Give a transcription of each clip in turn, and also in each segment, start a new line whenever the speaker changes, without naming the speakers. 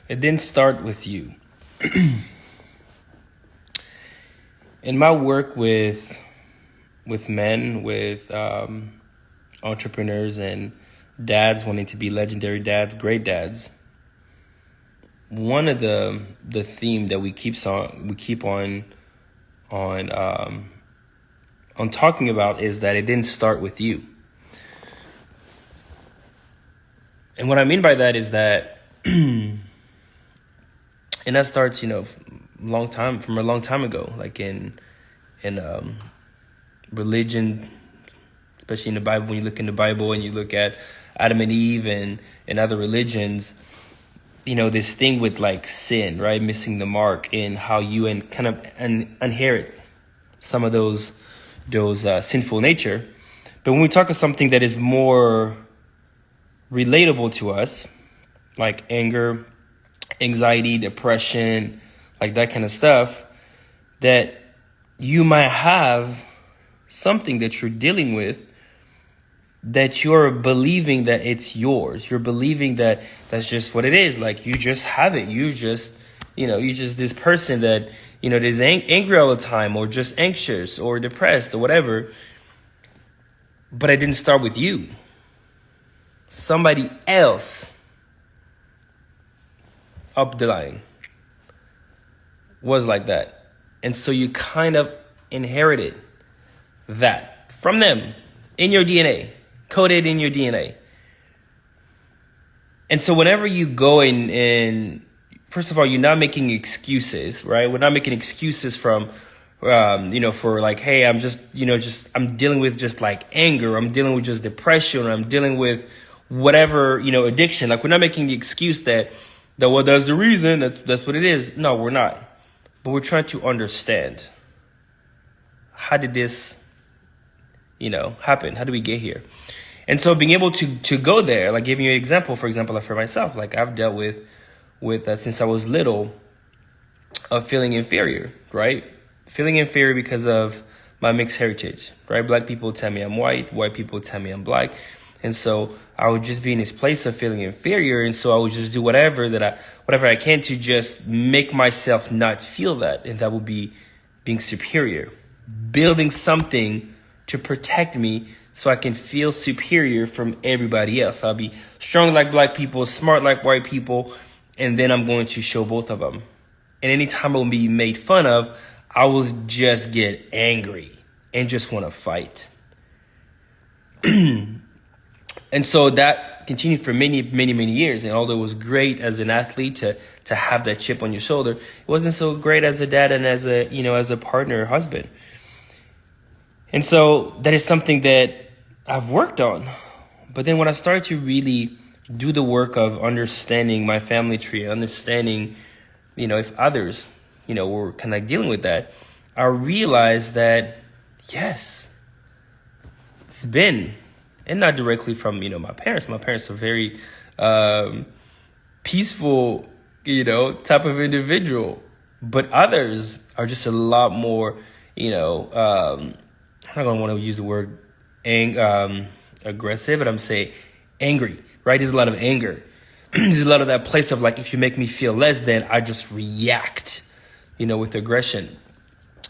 It didn't start with you. In my work with men, with entrepreneurs and dads wanting to be legendary dads, great dads, one of the theme that we keep on talking about is that it didn't start with you. And what I mean by that is that, and that starts, from a long time ago, like in religion, especially in the Bible. When you look in the Bible and you look at Adam and Eve and other religions, this thing with like sin, right? Missing the mark, in how you inherit some of those sinful nature. But when we talk of something that is more relatable to us, like anger, anxiety, depression, like that kind of stuff, that you might have something that you're dealing with, that you're believing that it's yours. You're believing that that's just what it is. Like you just have it. You just this person that, is angry all the time, or just anxious or depressed or whatever. But it didn't start with you. Somebody else up the line was like that. And so you kind of inherited that from them in your DNA, coded in your DNA. And so whenever you go in, first of all, you're not making excuses, right? We're not making excuses for like, hey, I'm just, I'm dealing with just like anger. I'm dealing with just depression. Or I'm dealing with whatever, addiction. Like we're not making the excuse that well, that's the reason, that's what it is. No, we're not. But we're trying to understand, how did this, happen? How did we get here? And so being able to go there, like giving you an example, for example, like for myself, like I've dealt with since I was little, of feeling inferior, right? Feeling inferior because of my mixed heritage, right? Black people tell me I'm white people tell me I'm black. And so I would just be in this place of feeling inferior. And so I would just do whatever I can to just make myself not feel that. And that would be being superior, building something to protect me so I can feel superior from everybody else. I'll be strong like black people, smart like white people, and then I'm going to show both of them. And anytime I will be made fun of, I will just get angry and just want to fight. And so that continued for many, many, many years. And although it was great as an athlete to have that chip on your shoulder, it wasn't so great as a dad and as a partner or husband. And so that is something that I've worked on. But then when I started to really do the work of understanding my family tree, understanding, if others, were kind of dealing with that, I realized that, yes, it's been, and not directly from, my parents. My parents are very peaceful, type of individual. But others are just a lot more, I'm not going to want to use the word aggressive, but I'm saying angry, right? There's a lot of anger. There's a lot of that place of like, if you make me feel less than, I just react, with aggression.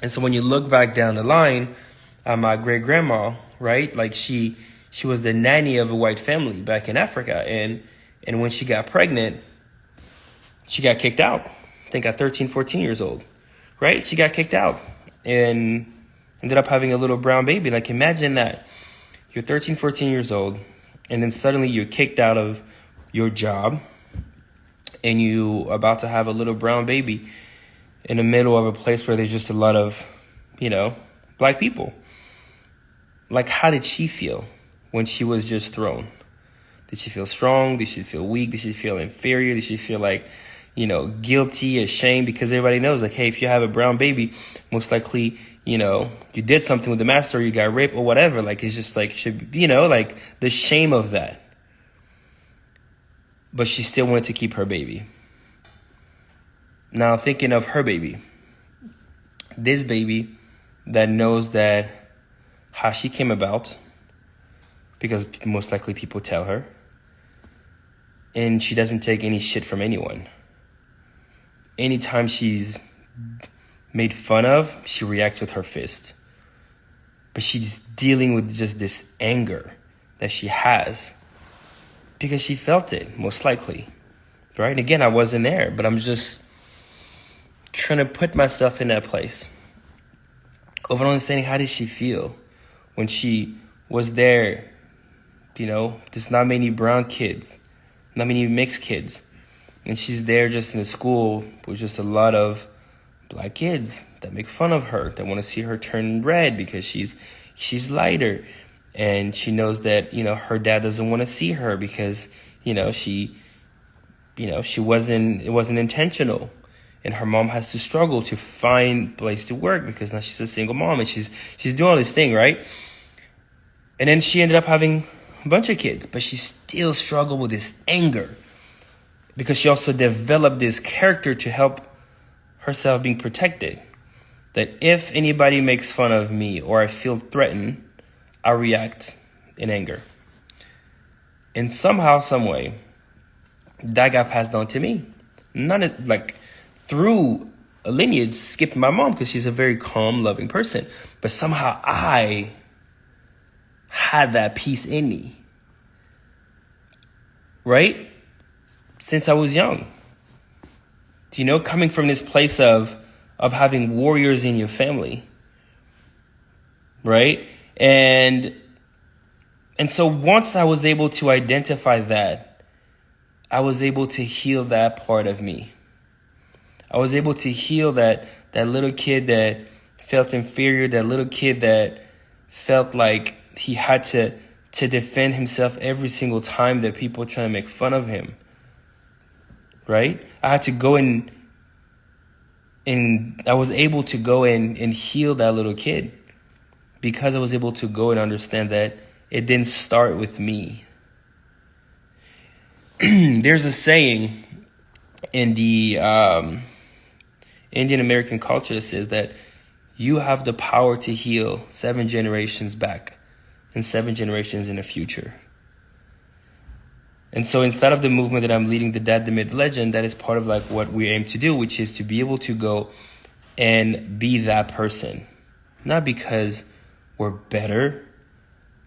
And so when you look back down the line, my great grandma, right? Like she was the nanny of a white family back in Africa. And when she got pregnant, she got kicked out. I think at 13, 14 years old, right? She got kicked out and ended up having a little brown baby. Like imagine that. You're 13, 14 years old, and then suddenly you're kicked out of your job and you about to have a little brown baby in the middle of a place where there's just a lot of, black people. Like, how did she feel when she was just thrown? Did she feel strong? Did she feel weak? Did she feel inferior? Did she feel like, guilty, ashamed? Because everybody knows, like, hey, if you have a brown baby, most likely, you did something with the master, or you got raped or whatever. Like, it's just like, should be, like the shame of that. But she still wanted to keep her baby. Now, thinking of her baby, this baby that knows that how she came about, because most likely people tell her, and she doesn't take any shit from anyone. anytime she's made fun of, she reacts with her fist. But she's dealing with just this anger that she has because she felt it, most likely. Right? And again, I wasn't there, but I'm just trying to put myself in that place of understanding how did she feel when she was there. There's not many brown kids, not many mixed kids. And she's there just in a school with just a lot of black kids that make fun of her, that want to see her turn red because she's lighter. And she knows that, her dad doesn't want to see her because, it wasn't intentional. And her mom has to struggle to find a place to work because now she's a single mom and she's doing all this thing, right? And then she ended up having a bunch of kids, but she still struggled with this anger because she also developed this character to help herself being protected. That if anybody makes fun of me or I feel threatened, I react in anger. And somehow, some way, that got passed on to me. Not like through a lineage, skipped my mom because she's a very calm, loving person. But somehow I had that piece in me, right? Since I was young. Coming from this place of having warriors in your family, right? And so once I was able to identify that, I was able to heal that part of me. I was able to heal that little kid that felt inferior, that little kid that felt like he had to defend himself every single time that people were trying to make fun of him. Right? I had to go in and I was able to go in and heal that little kid because I was able to go and understand that it didn't start with me. There's a saying in the Indian American culture that says that you have the power to heal 7 generations back and 7 generations in the future. And so instead of the movement that I'm leading, the Dad, the Myth, the Legend, that is part of like what we aim to do, which is to be able to go and be that person. Not because we're better,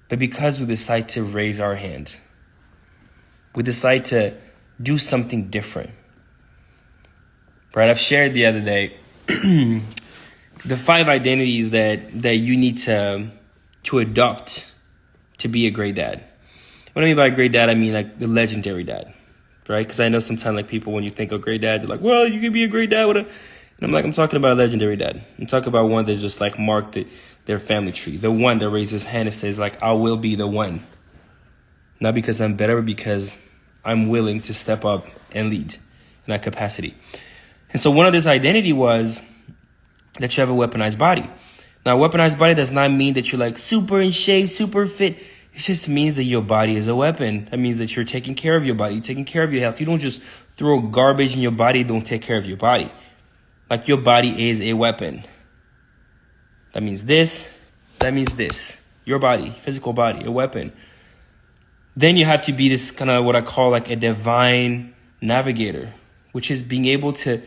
but because we decide to raise our hand. We decide to do something different. Right? I've shared the other day the 5 identities that you need to adopt to be a great dad. What I mean by a great dad, I mean like the legendary dad, right? Because I know sometimes like people, when you think of great dad, they're like, well, you can be a great dad with a... And I'm like, I'm talking about a legendary dad. I'm talking about one that just like marked their family tree. The one that raises his hand and says like, I will be the one. Not because I'm better, but because I'm willing to step up and lead in that capacity. And so one of this identity was that you have a weaponized body. Now, a weaponized body does not mean that you're like super in shape, super fit. It just means that your body is a weapon. That means that you're taking care of your body, you're taking care of your health. You don't just throw garbage in your body, don't take care of your body. Like your body is a weapon. That means this, that means this. Your body, physical body, a weapon. Then you have to be this kind of what I call like a divine navigator, which is being able to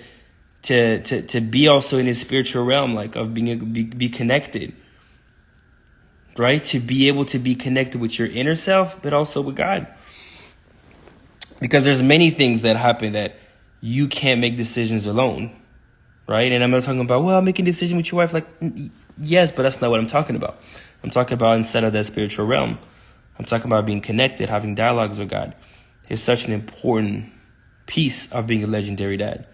be also in the spiritual realm, like of be connected. Right? To be able to be connected with your inner self, but also with God. Because there's many things that happen that you can't make decisions alone. Right? And I'm not talking about, well, making a decision with your wife. Like, yes, but that's not what I'm talking about. I'm talking about inside of that spiritual realm. I'm talking about being connected, having dialogues with God. It's such an important piece of being a legendary dad.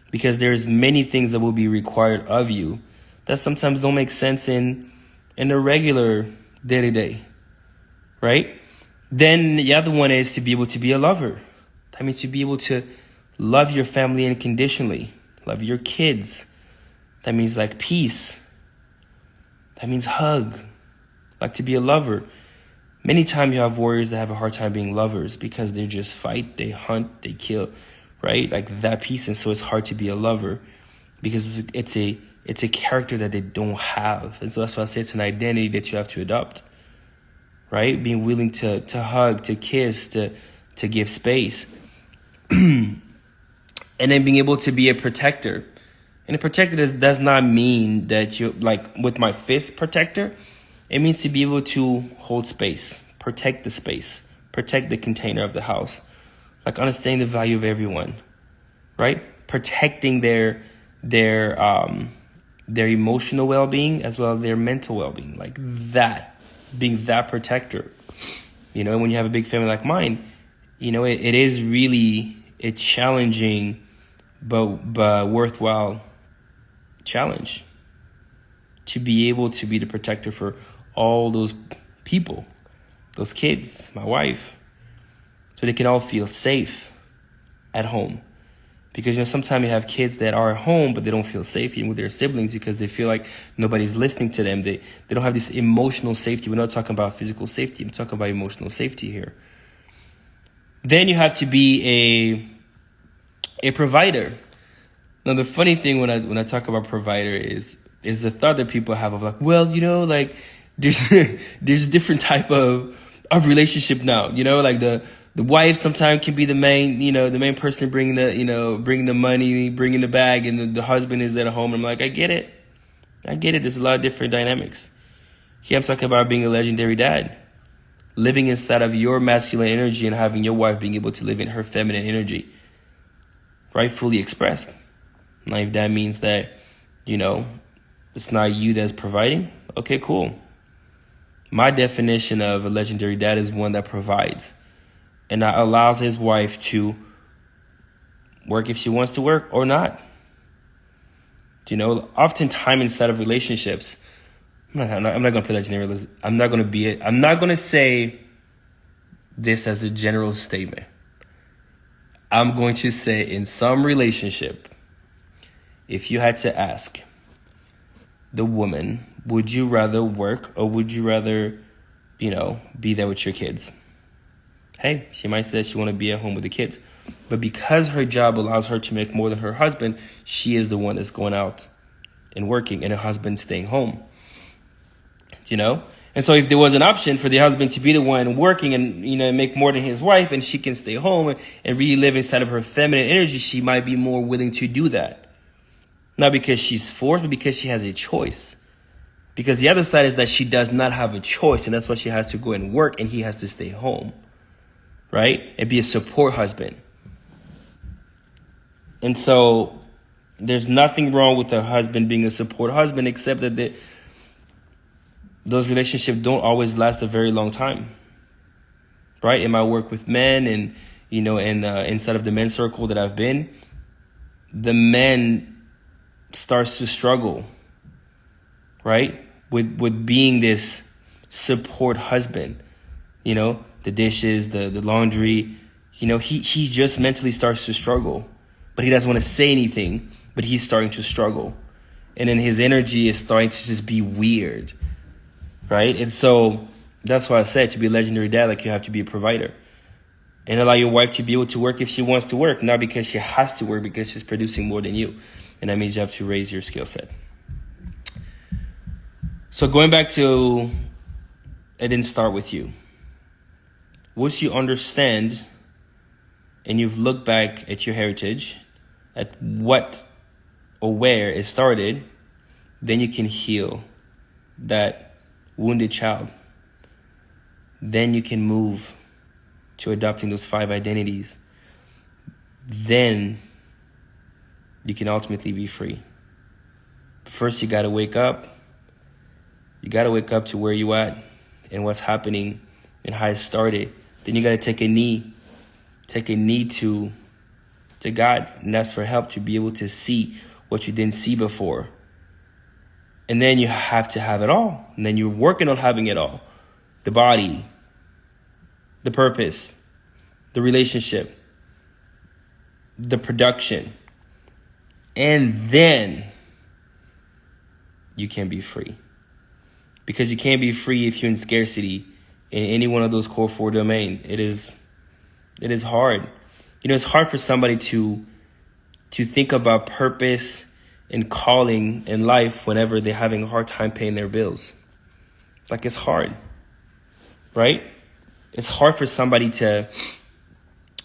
Because there's many things that will be required of you that sometimes don't make sense in the regular day-to-day, right? Then the other one is to be able to be a lover. That means to be able to love your family unconditionally, love your kids. That means like peace. That means hug, like to be a lover. Many times you have warriors that have a hard time being lovers because they just fight, they hunt, they kill, right? Like that piece. And so it's hard to be a lover because it's a character that they don't have. And so that's why I say it's an identity that you have to adopt, right? Being willing to hug, to kiss, to give space. And And then being able to be a protector. And a protector does not mean that you, like with my fist protector, it means to be able to hold space, protect the space, protect the container of the house. Like understanding the value of everyone, right? Protecting their emotional well-being as well as their mental well-being, like that, being that protector. You know, when you have a big family like mine, you know, it is really a challenging but worthwhile challenge to be able to be the protector for all those people, those kids, my wife, so they can all feel safe at home. Because, you know, sometimes you have kids that are at home, but they don't feel safe even with their siblings because they feel like nobody's listening to them. They don't have this emotional safety. We're not talking about physical safety. I'm talking about emotional safety here. Then you have to be a provider. Now, the funny thing when I talk about provider is the thought that people have of like, well, you know, like there's different type of relationship now, you know, like the wife sometimes can be the main person bringing the money, bringing the bag, and the husband is at home. I'm like, I get it. There's a lot of different dynamics. Here I'm talking about being a legendary dad, living inside of your masculine energy and having your wife being able to live in her feminine energy, right? Fully expressed. Now, if that means that, you know, it's not you that's providing, okay, cool. My definition of a legendary dad is one that provides and that allows his wife to work if she wants to work or not. You know, oftentimes inside of relationships, I'm not going to put that general. I'm not going to say this as a general statement. I'm going to say in some relationship, if you had to ask the woman, would you rather work or would you rather, you know, be there with your kids? Hey, she might say that she want to be at home with the kids. But because her job allows her to make more than her husband, she is the one that's going out and working and her husband staying home. You know? And so if there was an option for the husband to be the one working and, you know, make more than his wife and she can stay home and really live inside of her feminine energy, she might be more willing to do that. Not because she's forced, but because she has a choice. Because the other side is that she does not have a choice, and that's why she has to go and work and he has to stay home, right? And be a support husband. And so there's nothing wrong with a husband being a support husband, except that those relationships don't always last a very long time, right? In my work with men and, you know, and inside of the men's circle that I've been, the men starts to struggle, right? With being this support husband, you know, the dishes, the laundry, you know, he just mentally starts to struggle, but he doesn't want to say anything, but he's starting to struggle. And then his energy is starting to just be weird, right? And so that's why I said to be a legendary dad, like you have to be a provider and allow your wife to be able to work if she wants to work, not because she has to work, because she's producing more than you. And that means you have to raise your skill set. So going back to, it didn't start with you. Once you understand and you've looked back at your heritage, at what or where it started, then you can heal that wounded child. Then you can move to adopting those 5 identities. Then you can ultimately be free. First, you got to wake up. You got to wake up to where you at and what's happening and how it started. Then you got to take a knee to God and ask for help to be able to see what you didn't see before. And then you have to have it all. And then you're working on having it all. The body, the purpose, the relationship, the production. And then you can be free. Because you can't be free if you're in scarcity in any one of those core 4 domains. It is hard. You know, it's hard for somebody to think about purpose and calling in life whenever they're having a hard time paying their bills. Like, it's hard, right? It's hard for somebody to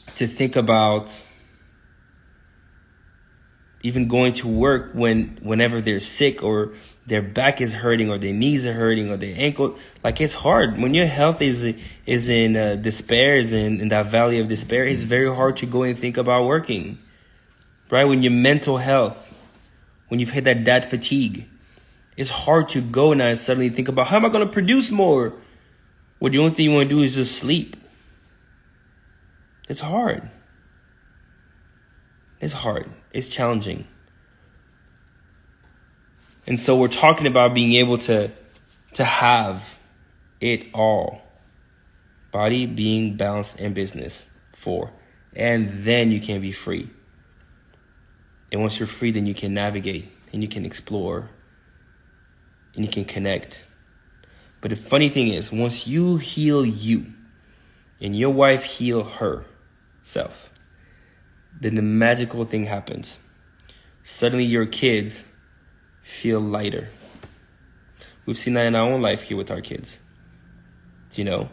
think about even going to work whenever they're sick or their back is hurting or their knees are hurting or their ankle. Like, it's hard when your health is in despair, is in that valley of despair. It's very hard to go and think about working, right? When your mental health, when you've hit that dad fatigue, it's hard to go now and suddenly think about, how am I going to produce more? Well, the only thing you want to do is just sleep. It's hard. It's hard. It's challenging. And so we're talking about being able to have it all. Body, being, balance, and business. 4. And then you can be free. And once you're free, then you can navigate and you can explore and you can connect. But the funny thing is, once you heal you and your wife heal herself, then the magical thing happens. Suddenly your kids feel lighter. We've seen that in our own life here with our kids. You know,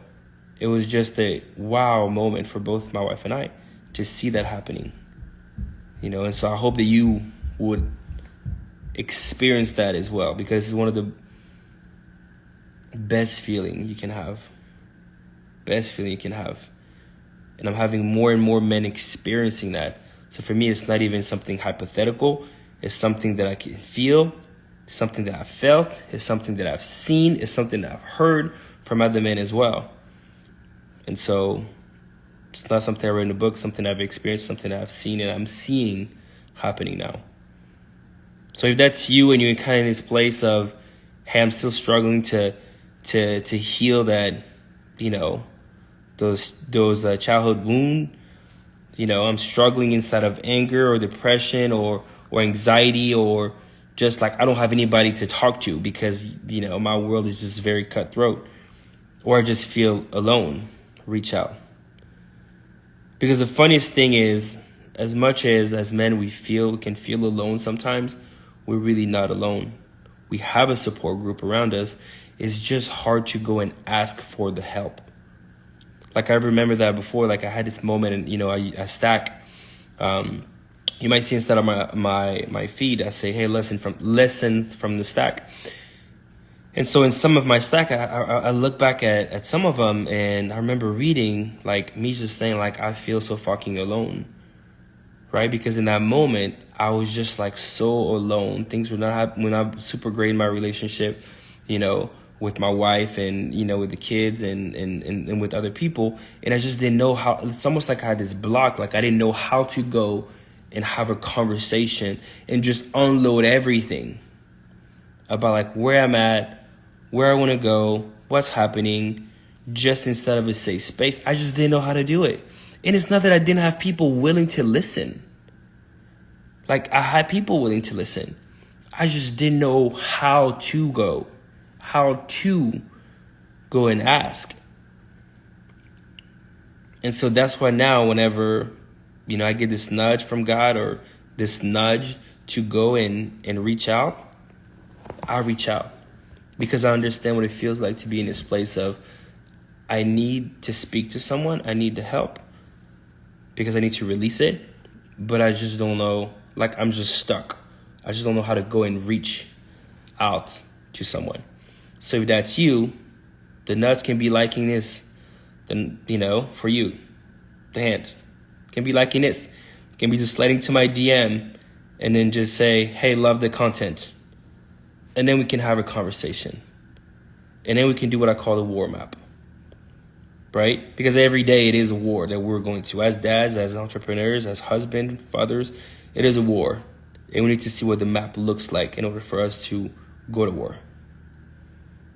it was just a wow moment for both my wife and I to see that happening. You know, and so I hope that you would experience that as well, because it's one of the best feeling you can have. Best feeling you can have. And I'm having more and more men experiencing that. So for me, it's not even something hypothetical. It's something that I can feel. It's something that I've felt. It's something that I've seen. It's something that I've heard from other men as well. And so it's not something I read in a book, something I've experienced, something that I've seen and I'm seeing happening now. So if that's you and you're kind of in this place of, hey, I'm still struggling to heal that, you know, those childhood wound, you know, I'm struggling inside of anger or depression or anxiety, or just like I don't have anybody to talk to because, you know, my world is just very cutthroat, or I just feel alone, reach out. Because the funniest thing is, as much as men we can feel alone sometimes, we're really not alone. We have a support group around us. It's just hard to go and ask for the help. Like, I remember that before, like I had this moment and, you know, I stack. You might see instead of my feed, I say, hey, lessons from the stack. And so in some of my stack, I look back at some of them and I remember reading, like, me just saying, like, I feel so fucking alone, right? Because in that moment, I was just like so alone. Things were not super great in my relationship, you know, with my wife and, you know, with the kids and with other people. And I just didn't know how. It's almost like I had this block, like I didn't know how to go and have a conversation and just unload everything about like where I'm at, where I want to go, what's happening, just instead of a safe space. I just didn't know how to do it. And it's not that I didn't have people willing to listen. Like, I had people willing to listen. I just didn't know how to go and ask. And so that's why now whenever, you know, I get this nudge from God or this nudge to go and reach out, I reach out. Because I understand what it feels like to be in this place of, I need to speak to someone. I need to help because I need to release it. But I just don't know, like I'm just stuck. I just don't know how to go and reach out to someone. So if that's you, the nudge can be liking this. Then, you know, for you, the hand can be liking this. Can be just sliding to my DM and then just say, hey, love the content. And then we can have a conversation. And then we can do what I call a war map. Right? Because every day it is a war that we're going to. As dads, as entrepreneurs, as husbands, fathers, it is a war. And we need to see what the map looks like in order for us to go to war.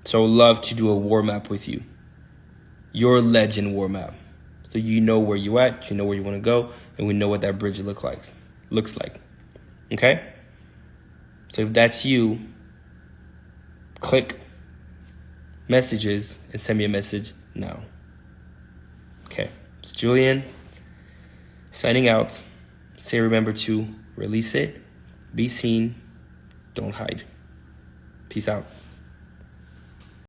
So I would love to do a war map with you. Your legend war map. So you know where you're at, you know where you want to go, and we know what that bridge looks like. Okay? So if that's you, click messages and send me a message now. Okay, it's Julian signing out. Say, remember to release it, be seen, don't hide. Peace out.